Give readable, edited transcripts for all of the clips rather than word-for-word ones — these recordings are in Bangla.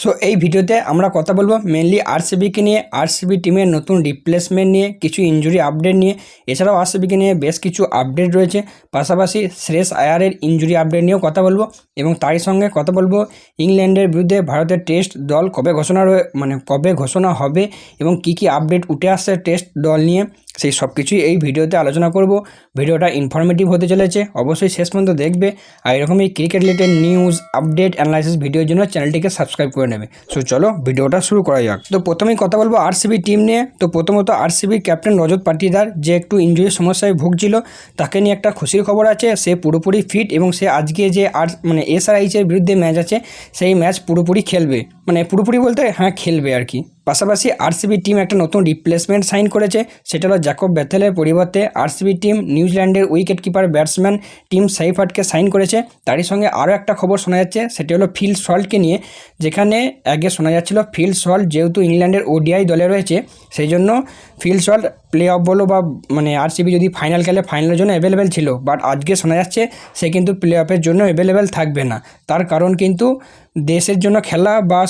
সো এই ভিডিওতে আমরা কথা বলবো মেনলি আরসিবিকে নিয়ে, আরসিবি টিমের নতুন রিপ্লেসমেন্ট নিয়ে, কিছু ইনজুরি আপডেট নিয়ে। এছাড়াও আরসিবিকে নিয়ে বেশ কিছু আপডেট রয়েছে, পাশাপাশি শ্রেয়স আয়ারের ইনজুরি আপডেট নিয়েও কথা বলবো এবং তারই সঙ্গে কথা বলবো ইংল্যান্ডের বিরুদ্ধে ভারতের টেস্ট দল কবে ঘোষণা হবে এবং কি আপডেট উঠে আসছে টেস্ট দল নিয়ে, সেই সব কিছুই এই ভিডিওতে আলোচনা করব। ভিডিওটা ইনফরমেটিভ হতে চলেছে, অবশ্যই শেষ পর্যন্ত দেখবে। আর এরকমই cricket related news, update, analysis ভিডিওর জন্য চ্যানেলটিকে সাবস্ক্রাইব করে নেবে। সো চলো ভিডিওটা শুরু করা যাক। তো প্রথমেই কথা বলবো আরসিবি টিম নিয়ে। তো প্রথমত আরসিবির ক্যাপ্টেন রজত পাটিদার, যে একটু ইনজুরির সমস্যায় ভুগছিল, তাকে নিয়ে একটা খুশির খবর আছে। সে পুরোপুরি ফিট এবং সে আজকে যে এসআরএইচের বিরুদ্ধে ম্যাচ আছে সেই ম্যাচ পুরোপুরি খেলবে, পুরোপুরি বলতে হ্যাঁ খেলবে আর কি। পাশাপাশি আরসিবি টিম একটা নতুন রিপ্লেসমেন্ট সাইন করেছে, সেটা হলো জ্যাকব বেথেলের পরিবর্তে আরসিবি টিম নিউজিল্যান্ডের উইকেট কিপার ব্যাটসম্যান টিম সেইফার্টকে সাইন করেছে। তারই সঙ্গে আরও একটা খবর শোনা যাচ্ছে, সেটি হলো ফিল সল্টকে নিয়ে। যেখানে আগে শোনা যাচ্ছিল ফিল সল্ট যেহেতু ইংল্যান্ডের ওডিআই দলে রয়েছে, সেই জন্য ফিল সল্ট প্লে অফ বলো বা আরসিবি যদি ফাইনাল খেলে ফাইনালের জন্য অ্যাভেলেবেল ছিল, বাট আজকে শোনা যাচ্ছে সে কিন্তু প্লে অফের জন্য অ্যাভেলেবেল থাকবে না। তার কারণ কিন্তু দেশের জন্য খেলা বা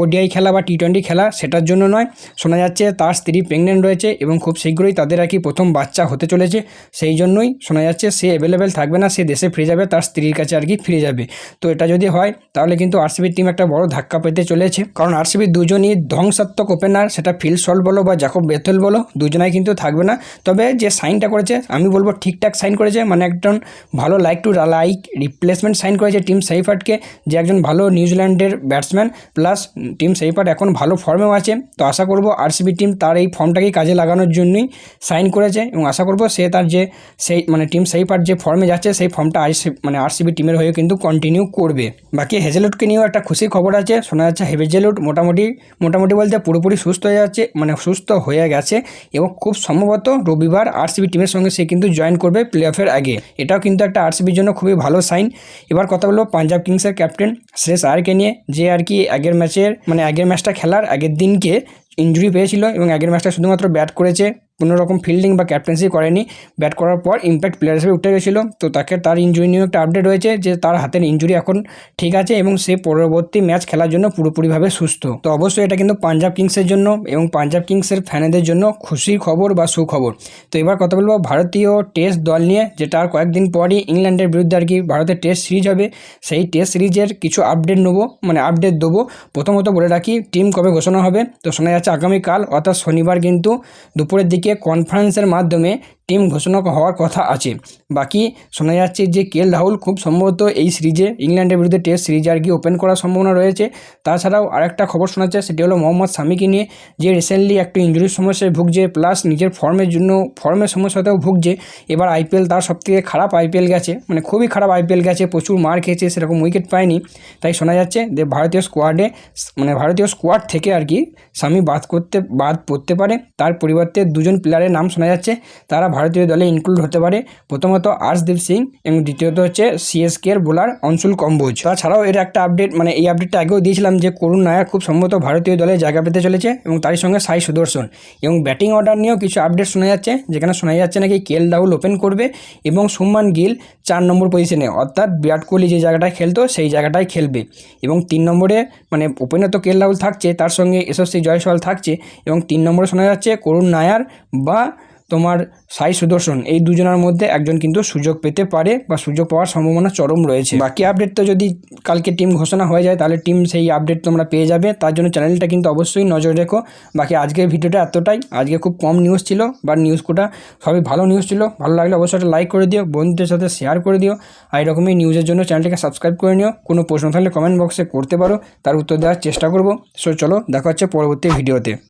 ওডিআই খেলা বা টি20 খেলা সেটার জন্য নয়, শোনা যাচ্ছে তার স্ত্রী প্রেগনেন্ট রয়েছে এবং খুব শীঘ্রই তাদের আর কি প্রথম বাচ্চা হতে চলেছে। সেই জন্যই শোনা যাচ্ছে সে অ্যাভেলেবেল থাকবে না, সে দেশে ফিরে যাবে, তার স্ত্রীর কাছে আর কি ফিরে যাবে। তো এটা যদি হয় তাহলে কিন্তু আরসিবির টিম একটা বড় ধাক্কা পেতে চলেছে, কারণ আরসিবির দুজনই ধ্বংসাত্মক ওপেনার, সেটা ফিল সল্ট বলো বা জ্যাকব বেথেল বলো, দুজনাই কিন্তু থাকবে না। তবে যে সাইনটা করেছে আমি বলবো ঠিকঠাক সাইন করেছে, একজন ভালো লাইক রিপ্লেসমেন্ট সাইন করেছে টিম সেইফার্টকে, যে একজন ভালো নিউজিল্যান্ডের ব্যাটসম্যান, প্লাস টিম সেইফার্ট এখন ভালো ফর্মেও আছে। তো আশা করব আরসিবি টিম তার এই ফর্মটাকেই কাজে লাগানোর জন্যই সাইন করেছে এবং আশা করব সে তার যে টিম সেইফার্ট যে ফর্মে যাচ্ছে সেই ফর্মটা আরসিবি টিমের হয়ে কিন্তু কন্টিনিউ করবে। বাকি হেজেলউডকে নিয়েও একটা খুশির খবর আছে, শোনা যাচ্ছে হেজেলউড মোটামুটি বলতে পুরোপুরি সুস্থ হয়ে যাচ্ছে, সুস্থ হয়ে গেছে এবং খুব সম্ভবত রবিবার আরসিবি টিমের সঙ্গে সে কিন্তু জয়েন করবে প্লে অফের আগে। এটাও কিন্তু একটা আরসিবির জন্য খুবই ভালো সাইন। এবার কথা বলবো পাঞ্জাব কিংসের ক্যাপ্টেন শ্রেয়স আয়ারকে নিয়ে, যে আর কি আগের ম্যাচটা খেলার আগের দিনকে ইনজুরি পেয়েছিল এবং আগের ম্যাচটা শুধুমাত্র ব্যাট করেছে, কোনো রকম ফিল্ডিং বা ক্যাপ্টেন্সি করেনি। ব্যাট করার পর ইম্প্যাক্ট প্লেয়ার হিসেবে উঠে গেছিলো। তো তার ইনজুরি নিয়েও একটা আপডেট হয়েছে যে তার হাতের ইনজুরি এখন ঠিক আছে এবং সে পরবর্তী ম্যাচ খেলার জন্য পুরোপুরিভাবে সুস্থ। তো অবশ্যই এটা কিন্তু পাঞ্জাব কিংসের জন্য এবং পাঞ্জাব কিংসের ফ্যানেদের জন্য খুশির খবর বা সুখবর। তো এবার কথা বলবো ভারতীয় টেস্ট দল নিয়ে, যেটা আর কয়েকদিন পরই ইংল্যান্ডের বিরুদ্ধে আর কি ভারতের টেস্ট সিরিজ হবে। সেই টেস্ট সিরিজের কিছু আপডেট দেবো। প্রথমত বলে রাখি টিম কবে ঘোষণা হবে। তো শোনা যাচ্ছে আগামীকাল অর্থাৎ শনিবার কিন্তু দুপুরের দিকে কনফারেন্সের মাধ্যমে টিম ঘোষণা হওয়ার কথা আছে। বাকি শোনা যাচ্ছে যে কেএল রাহুল খুব সম্ভবত এই সিরিজে ইংল্যান্ডের বিরুদ্ধে টেস্ট সিরিজে আর কি ওপেন করার সম্ভাবনা রয়েছে। তাছাড়াও আরেকটা খবর শোনা যাচ্ছে, সেটি হলো মোহাম্মদ শামিকে নিয়ে, যে রিসেন্টলি একটু ইনজুরির সমস্যায় ভুগছে, প্লাস নিজের ফর্মের সমস্যাতেও ভুগছে। এবার আইপিএল তার সবথেকে খারাপ আইপিএল গেছে, খুবই খারাপ আইপিএল গেছে, প্রচুর মার খেয়েছে, সেরকম উইকেট পায়নি। তাই শোনা যাচ্ছে যে ভারতীয় স্কোয়াড থেকে আর কি শামি বাদ পড়তে পারে। তার পরিবর্তে দুজন প্লেয়ারের নাম শোনা যাচ্ছে, তারা ভারতীয় দলে ইনক্লুড হতে পারে। প্রথমত আর্শদীপ সিং এবং দ্বিতীয়ত হচ্ছে সিএসকে এর বোলার অনশুল কম্বোজ। তাছাড়াও এর একটা আপডেট, এই আপডেটটা আগেও দিয়েছিলাম যে করুণ নায়ার খুব সম্ভবত ভারতীয় দলে জায়গা পেতে চলেছে এবং তারই সঙ্গে সাই সুদর্শন। এবং ব্যাটিং অর্ডার নিয়েও কিছু আপডেট শোনা যাচ্ছে, যেখানে শোনা যাচ্ছে নাকি কেএল রাহুল ওপেন করবে এবং শুভমান গিল 4 নম্বর পজিশনে, অর্থাৎ বিরাট কোহলি যে জায়গাটায় খেলতো সেই জায়গাটায় খেলবে। এবং 3 নম্বরে ওপেনে তো কেএল রাহুল থাকছে, তার সঙ্গে যশস্বী জয়সওয়াল থাকছে এবং 3 নম্বরে শোনা যাচ্ছে করুণ নায়ার বা সাই সুদর্শন, এই দুজনের মধ্যে একজন কিন্তু সুযোগ পেতে পারে বা সুযোগ পাওয়ার সম্ভাবনা চরম রয়েছে। বাকি আপডেট তো যদি কালকে টিম ঘোষণা হয়ে যায় তাহলে টিম সেই আপডেট তোমরা পেয়ে যাবে, তার জন্য চ্যানেলটা কিন্তু অবশ্যই নজর রেখো। বাকি আজকের ভিডিওটা এতটাই, আজকে খুব কম নিউজ ছিল বা নিউজটা সবই ভালো নিউজ ছিল। ভালো লাগলে অবশ্যই একটা লাইক করে দিও, বন্ধুদের সাথে শেয়ার করে দিও। আর এরকমই নিউজের জন্য চ্যানেলটাকে সাবস্ক্রাইব করে নিও। কোনো প্রশ্ন থাকলে কমেন্ট বক্সে করতে পারো, তার উত্তর দেওয়ার চেষ্টা করবো। সো চলো দেখা হচ্ছে পরবর্তী ভিডিওতে।